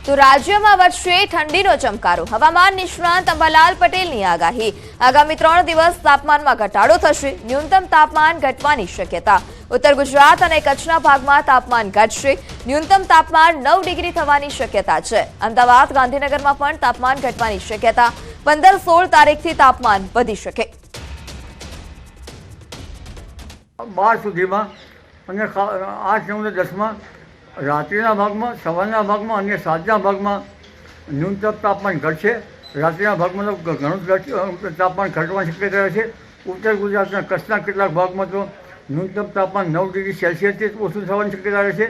તો રાજ્યમાં વધશે ઠંડીનો ચમકારો. હવામાન નિષ્ણાંત અંબાલાલ પટેલની આગાહી. આગામી 3 દિવસ તાપમાનમાં ઘટાડો થશે. ન્યૂનતમ તાપમાન ઘટવાની શક્યતા. ઉત્તર ગુજરાત અને કચ્છના ભાગમાં તાપમાન ઘટશે. ન્યૂનતમ તાપમાન 9 ડિગ્રી થવાની શક્યતા છે. અમદાવાદ, ગાંધીનગરમાં પણ તાપમાન ઘટવાની શક્યતા. 15-16 તારીખથી તાપમાન વધી શકે. 12 સુધીમાં અને 8, 9 અને 10માં રાત્રિના ભાગમાં, સવારના ભાગમાં અને સાંજના ભાગમાં ન્યૂનતમ તાપમાન ઘટશે. રાત્રિના ભાગમાં તો ઘણું તાપમાન ઘટવાની શક્યતા રહે છે. ઉત્તર ગુજરાતના કચ્છના કેટલાક ભાગમાં તો ન્યૂનતમ તાપમાન 9 ડિગ્રી સેલ્સિયસથી ઓછું થવાની શક્યતા રહે છે.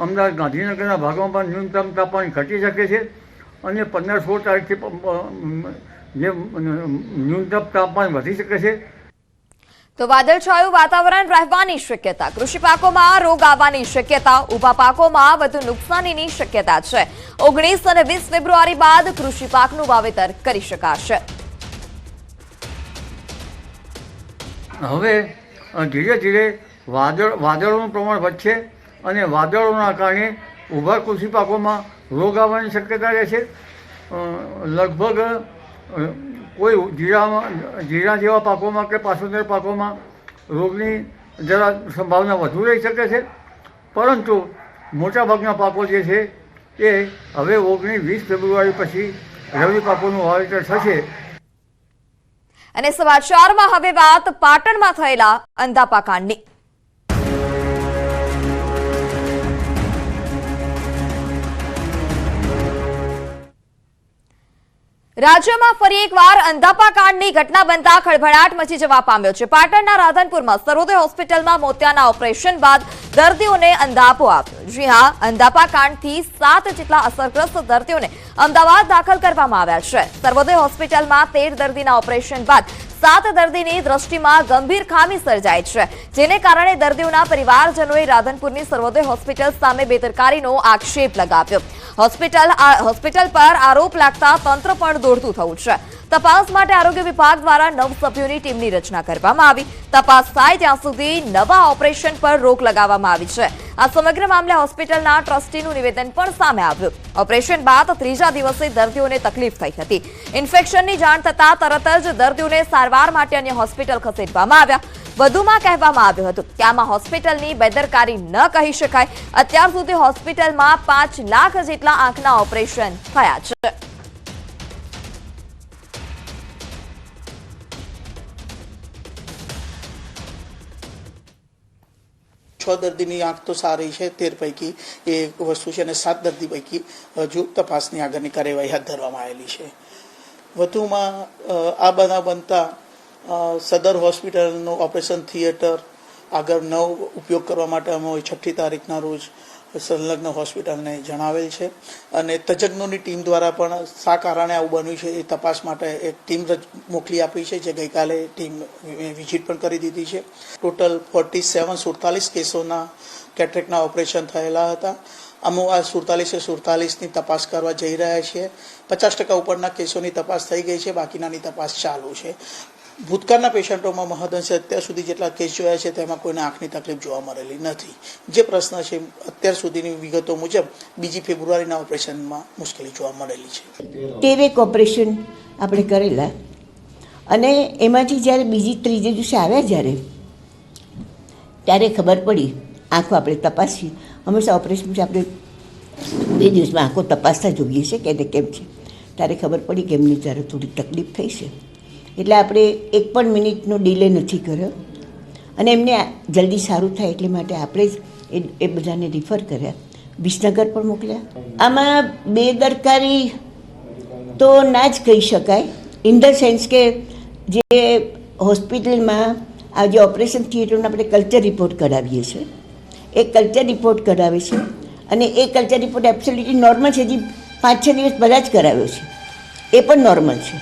અમદાવાદ, ગાંધીનગરના ભાગમાં પણ ન્યૂનતમ તાપમાન ઘટી શકે છે અને 15-16 તારીખથી જે ન્યૂનતમ તાપમાન વધી શકે છે. તો વાદળછાયું વાતાવરણ રહેવાની શક્યતા. કૃષિ પાકોમાં રોગ આવવાની શક્યતા. ઊભા પાકોમાં વધુ નુકસાનીની શક્યતા છે. 19 અને 20 ફેબ્રુઆરી બાદ કૃષિ પાકનું વાવેતર કરી શકાશે. હવે ધીરે ધીરે વાદળોનું પ્રમાણ વધશે અને વાદળોના કારણે ઊભા કૃષિ પાકોમાં રોગ આવવાની શક્યતા રહેશે. લગભગ કોઈ જીરા જેવા પાકોમાં કે પાછોતેર પાકોમાં રોગની જરા સંભાવના વધુ રહી શકે છે. પરંતુ મોટાભાગના પાકો જે છે એ હવે 19-20 ફેબ્રુઆરી પછી રવિ પાકોનું વાવેતર થશે. અને સમાચારમાં હવે વાત પાટણમાં થયેલા અંધાપા કાંડની. રાજ્યમાં ફરી એકવાર અંધાપા કાંડની ઘટના બનતા ખળભળાટ મચી જવા પામ્યો છે. પાટણના રાધનપુરમાં સર્વોદય હોસ્પિટલમાં મોતિયાના ઓપરેશન બાદ દર્દીઓને અંધાપો આવ્યો. જી હા, અંધાપા કાંડથી 7 જેટલા અસરગ્રસ્ત દર્દીઓને અમદાવાદ દાખલ કરવામાં આવ્યા છે. સર્વોદય હોસ્પિટલમાં 13 દર્દીના ઓપરેશન બાદ 7 દર્દીની દ્રષ્ટિમાં ગંભીર ખામી સર્જાઈ છે, જેને કારણે દર્દીઓના પરિવારજનોએ રાધનપુરની સર્વોદય હોસ્પિટલ સામે બેદરકારીનો આક્ષેપ લગાવ્યો. હોસ્પિટલ પર આરોપ લાગતા તંત્ર પણ દોડતું થયું છે. તપાસ માટે આરોગ્ય વિભાગ દ્વારા 9 સભ્યોની ટીમની રચના કરવામાં આવી. તપાસ થાય ત્યાં સુધી નવા ઓપરેશન પર રોક લગાવવામાં આવી છે. આ સમગ્ર મામલે હોસ્પિટલના ટ્રસ્ટીનું નિવેદન પણ સામે આવ્યું. ઓપરેશન બાદ 3જા દિવસે દર્દીઓને તકલીફ થઈ હતી. ઇન્ફેક્શનની જાણ થતાં તરત જ દર્દીઓને સારવાર માટે અન્ય હોસ્પિટલ ખસેડવામાં આવ્યા. વધુમાં કહેવામાં આવ્યું હતું કે આમાં હોસ્પિટલની બેદરકારી ન કહી શકાય. અત્યાર સુધી હોસ્પિટલમાં 5 લાખ જેટલા આંખના ઓપરેશન થયા છે. દર્દીની આંખ તો સારી છે, 13 પૈકી એ વસ્તુ છે અને 7 દર્દી પૈકી હજુ તપાસની આગળની કાર્યવાહી હાથ ધરવામાં આવેલી છે. વધુમાં આ બનાવ બનતા સદર હોસ્પિટલનું ઓપરેશન થિયેટર આગળ નવો ઉપયોગ કરવા માટે અમે 6મી તારીખના રોજ સંલગ્ન હોસ્પિટલને જણાવેલ છે અને તજજ્ઞોની ટીમ દ્વારા પણ શા કારણે આવું બન્યું છે એ તપાસ માટે એક ટીમ મોકલી આપી છે, જે ગઈકાલે ટીમ વિઝિટ પણ કરી દીધી છે. ટોટલ 47 કેસોના કેટરેક્ટના ઓપરેશન થયેલા હતા. અમે આ 47ની તપાસ કરવા જઈ રહ્યા છીએ. 50% ઉપરના કેસોની તપાસ થઈ ગઈ છે, બાકીનાની તપાસ ચાલુ છે. ભૂતકાળના પેશન્ટોમાં મહદઅંશે અત્યાર સુધી જેટલા કેસ જોયા છે તેમાં કોઈને આંખની તકલીફ જોવા મળેલી નથી. જે પ્રશ્ન છે અત્યાર સુધીની વિગતો મુજબ 2 ફેબ્રુઆરીના ઓપરેશનમાં મુશ્કેલી જોવા મળેલી છે. 13 ઓપરેશન આપણે કરેલા અને એમાંથી જ્યારે ત્રીજે દિવસે આવ્યા ત્યારે ખબર પડી આંખો આપણે તપાસી. હંમેશા ઓપરેશન પછી આપણે 2 દિવસમાં આંખો તપાસતા જોઈએ છે કે કેમ છે. ત્યારે ખબર પડી કે એમની ત્યારે થોડી તકલીફ થઈ છે. એટલે આપણે 1 પણ મિનિટનો ડિલે નથી કર્યો અને એમને જલ્દી સારું થાય એટલે માટે આપણે જ એ બધાને રિફર કર્યા. વિસનગર પણ મોકલ્યા. આમાં બેદરકારી તો ના જ કહી શકાય, ઇન ધ સેન્સ કે જે હોસ્પિટલમાં આ જે ઓપરેશન થિયેટરનો આપણે કલ્ચર રિપોર્ટ કરાવીએ છીએ, એ કલ્ચર રિપોર્ટ કરાવે છે અને એ કલ્ચર રિપોર્ટ એબ્સોલ્યુટલી નોર્મલ છે. હજી 5-6 દિવસ બધા જ કરાવ્યો છે, એ પણ નોર્મલ છે,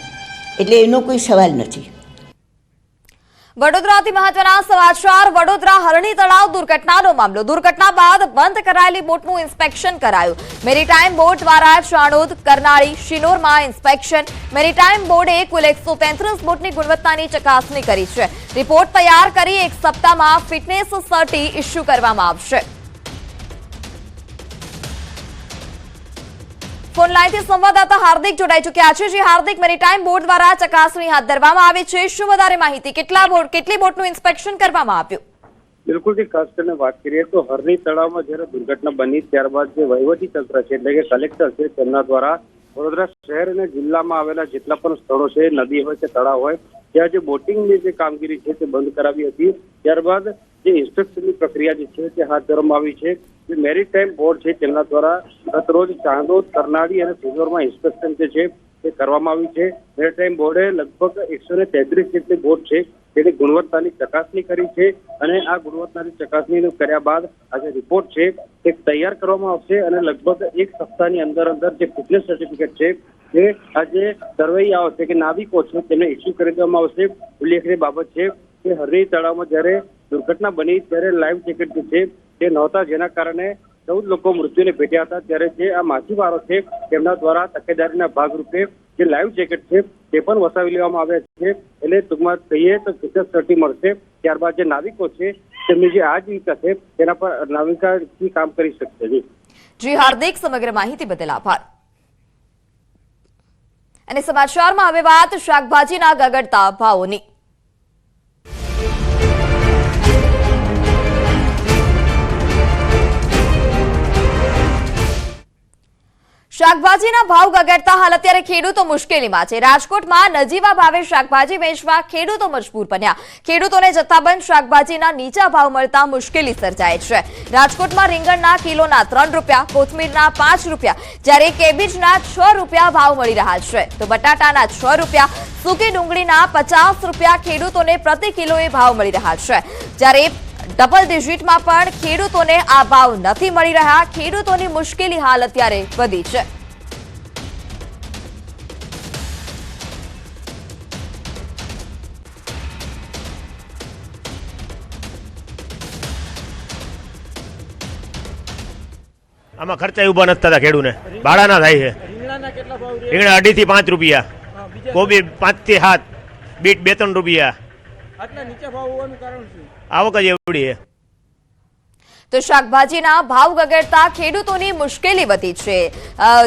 એટલે એનો કોઈ સવાલ નથી. વડોદરાથી મહત્વના સમાચાર. વડોદરા હરણી તળાવ દુર્ઘટનાનો મામલો. દુર્ઘટના બાદ બંધ કરાયેલી બોટનું ઇન્સ્પેક્શન કરાયું. મેરીટાઈમ બોર્ડ દ્વારા ચાણોદ, કરનાળી, શિનોરમાં ઇન્સ્પેક્શન. મેરીટાઈમ બોર્ડે કુલ 133 બોટની ગુણવત્તાની ચકાસણી કરી છે. રિપોર્ટ તૈયાર કરી 1 સપ્તાહમાં ફિટનેસ સર્ટી ઇસ્યુ કરવામાં આવશે. ફોન લાઈનથી સંવાદદાતા હાર્દિક જોડાઈ ચૂક્યા છે. જી હાર્દિક, મેરીટાઈમ બોર્ડ દ્વારા ચકાસણી હાથ ધરવામાં આવી છે. શું વધારે માહિતી? કેટલી બોટનું ઇન્સ્પેક્શન કરવામાં આવ્યું? બિલકુલ થી ખાસ કરીને વાત કરીએ તો હરણી તળાવમાં જ્યારે દુર્ઘટના બની ત્યારબાદ જે વહીવટી તંત્ર છે એટલે કે કલેક્ટર છે તેમના દ્વારા વડોદરા શહેર અને જિલ્લામાં આવેલા જેટલા પણ સ્થળો છે, નદી હોય કે તળાવ હોય, ત્યાં જે બોટિંગની જે કામગીરી છે તે બંધ કરાવી હતી. ત્યારબાદ જે ઇન્સ્પેક્શનની પ્રક્રિયા જે છે તે હાથ ધરવામાં આવી છે. જે મેરીટાઈમ બોર્ડ છે તેમના દ્વારા ગત રોજ ચાંદોદ, કરનાળી અને સિહોરમાં ઇન્સ્પેક્શન જે છે તે કરવામાં આવી છે. મેરીટાઈમ બોર્ડે લગભગ 133 જેટલી બોટ છે તેની ગુણવત્તાની ચકાસણી કરી છે અને આ ગુણવત્તાની ચકાસણી કર્યા બાદ આ જે રિપોર્ટ છે તે તૈયાર કરવામાં આવશે અને લગભગ એક સપ્તાહની અંદર જે ફિટનેસ સર્ટિફિકેટ છે તે આજે સર્વૈયાઓ છે કે નાવિકો છે તેમને ઇસ્યુ કરી દેવામાં આવશે. ઉલ્લેખનીય બાબત છે કે હરણી તળાવમાં જ્યારે દુર્ઘટના બની ત્યારે લાઈવ જેકેટ જે છે તે નહોતા, જેના કારણે 14 લોકો મૃત્યુને ભેટ્યા હતા. ત્યારે જે આ માછીમારો છે તેમના દ્વારા તકેદારીના ભાગરૂપે જે લાઈવ જેકેટ છે તે પણ વસાવી લેવામાં આવ્યા છે. એટલે ટૂંકમાં કહીએ તો ફિટનેસ સર્ટી મળશે. ત્યારબાદ જે નાવિકો છે તેમની જે આજીવિકા છે તેના પર નાવિકાથી કામ કરી શકશે. જી હાર્દિક, સમગ્ર માહિતી બદલ આભાર. અને સમાચારમાં હવે વાત શાકભાજીના ગગડતા ભાવોની. શાકભાજીના ભાવ ગગડતા હાલ અત્યારે ખેડૂતો મુશ્કેલીમાં છે. રાજકોટમાં નજીવા ભાવે શાકભાજી વેચવા ખેડૂતો મજબૂર બન્યા. ખેડૂતોને જથ્થાબંધ શાકભાજીના નીચા ભાવ મળતા મુશ્કેલી સર્જાય છે. રાજકોટમાં રીંગણના કિલોના 3 રૂપિયા, કોથમીરના 5 રૂપિયા, જ્યારે કેબીજના 6 રૂપિયા ભાવ મળી રહ્યા છે. તો બટાટાના 6 રૂપિયા, સૂકી ડુંગળીના 50 રૂપિયા ખેડૂતોને પ્રતિ કિલોએ ભાવ મળી રહ્યા છે. જ્યારે ડબલ ડિજિટમાં પણ ખેડૂતોને આ ભાવ નથી મળી રહ્યા. ખેડૂતોની મુશ્કેલી હાલ અત્યારે વધી છે. આમાં ખર્ચા ઉભા નથી થતા, ખેડૂને ભાડાના થાય છે. રીંગણા 2.5 થી 5 રૂપિયા, કોબી 5 થી 7, બીટ 2-3 રૂપિયા. આવક જ એવડી છે. તો શાકભાજીના ભાવ ગગડતા ખેડૂતોની મુશ્કેલી વધી છે.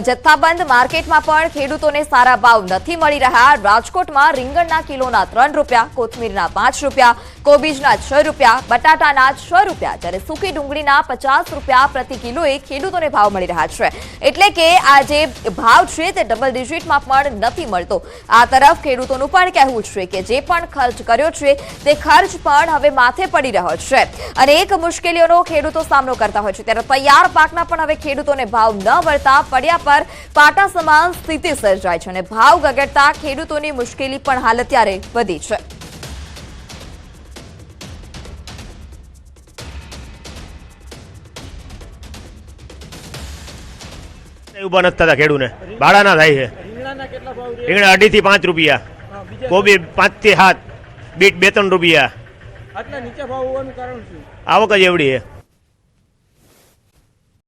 જથ્થાબંધ માર્કેટમાં પણ ખેડૂતોને સારા ભાવ નથી મળી રહ્યા. રાજકોટમાં રીંગણના કિલોના 3 રૂપિયા, કોથમીરના 5 રૂપિયા, કોબીજના 6 રૂપિયા, બટાટાના 6 રૂપિયા, જ્યારે સૂકી ડુંગળીના 50 રૂપિયા પ્રતિ કિલોએ ખેડૂતોને ભાવ મળી રહ્યા છે. એટલે કે આ જે ભાવ છે તે ડબલ ડિજિટમાં પણ નથી મળતો. આ તરફ ખેડૂતોનું પણ કહેવું છે કે જે પણ ખર્ચ કર્યો છે તે ખર્ચ પણ હવે માથે પડી રહ્યો છે. અનેક મુશ્કેલીઓનો ખેડૂતો સામનો કરતા હોય છે. ત્યારે તૈયાર પાકના પણ હવે ખેડૂતોને ભાવ ન મળતા પડ્યા પર પાટા સમાન સ્થિતિ સર્જાય છે અને ભાવ ગગડતા ખેડૂતોની મુશ્કેલી પણ હાલ અત્યારે વધી છે. ઉભા નથી થતા, ખેડૂને ભાડાના થાય છે. રીંગણા 2.5 થી 5 રૂપિયા, કોબી 5 થી 7, બીટ 2-3 રૂપિયા. આવક જ એવડી છે.